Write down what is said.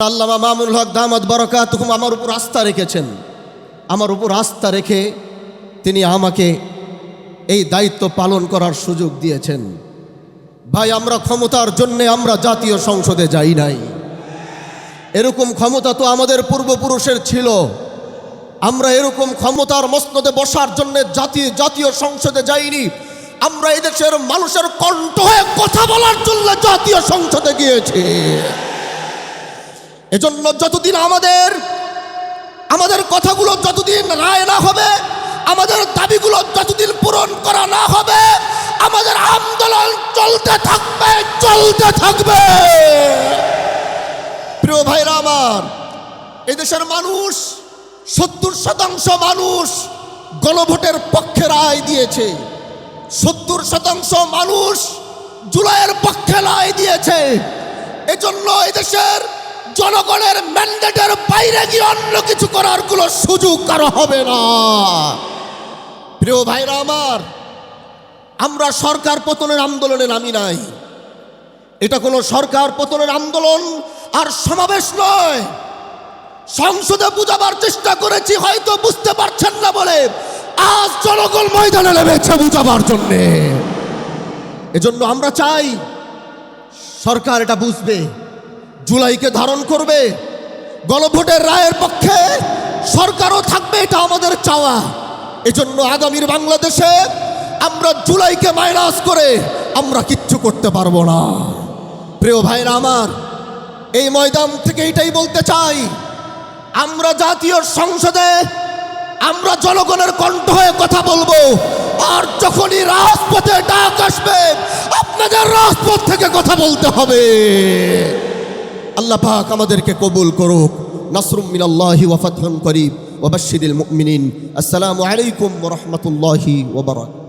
আল্লামা মামুনুল হক দামাত বারাকাতুহুম আমার উপর আস্থা রেখেছেন। আমার উপর আস্থা রেখে তিনি আমাকে এই দায়িত্ব পালন করার সুযোগ দিয়েছেন। ভাই, আমরা ক্ষমতার জন্যে আমরা জাতীয় সংসদে যাই নাই। এরকম ক্ষমতা তো আমাদের পূর্বপুরুষের ছিল। আমরা এরকম ক্ষমতার মসনদে বসার জন্য জাতীয় সংসদে যাইনি। আমরা এদেশের মানুষের কণ্ঠ হয়ে কথা বলার জন্য জাতীয় সংসদে গিয়েছি। এজন্য যতদিন আমাদের কথাগুলো যতদিন রায় না হবে, আমাদের দাবিগুলো যতদিন পূরণ করা না হবে, আমাদের আন্দোলন চলতে থাকবে। প্রিয় ভাইরা আমার, এদেশের মানুষ 70% মানুষ গণভোটের পক্ষে রায় দিয়েছে। 70% মানুষ জুলাইয়ের পক্ষে রায় দিয়েছে। এজন্য এদেশের জনগণের ম্যান্ডেটের বাইরে গিয়ে অন্য কিছু করার কোনো সুযোগ কারো হবে না। প্রিয় ভাইরা আমার, আমরা সরকার পতনের আন্দোলনে নামি নাই। এটা কোনো সরকার পতনের আন্দোলন আর সমাবেশ নয়। সংসদে বুঝাবার চেষ্টা করেছি, হয়তো বুঝতে পারছেন না বলে আজ জনগণ ময়দানে নেমেছে বুঝাবার জন্যে। এজন্য আমরা চাই সরকার এটা বুঝবে, জুলাইকে ধারণ করবে, গণভোটের রায়ের পক্ষে সরকারও থাকবে, এটা আমাদের চাওয়া। এজন্য আগামীর বাংলাদেশে আমরা জুলাইকে মাইনাস করে আমরা কিচ্ছু করতে পারবো না। প্রিয় ভাইরা আমার, এই ময়দান থেকে এটাই বলতে চাই, আমরা জাতীয় সংসদে আমরা জনগণের কণ্ঠ হয়ে কথা বলবো। আর যখনই রাজপথে ডাক আসবে, আপনাদের রাজপথ থেকে কথা বলতে হবে। আল্লাহ পাক আমাদেরকে কবুল করুক। নাসরুম মিনাল্লাহি ওয়া ফাতহুন করিব ওয়া বাশশিরিল মুমিনিন। আসসালামু আলাইকুম ওয়া রাহমাতুল্লাহি ওয়া বারাকাতুহু।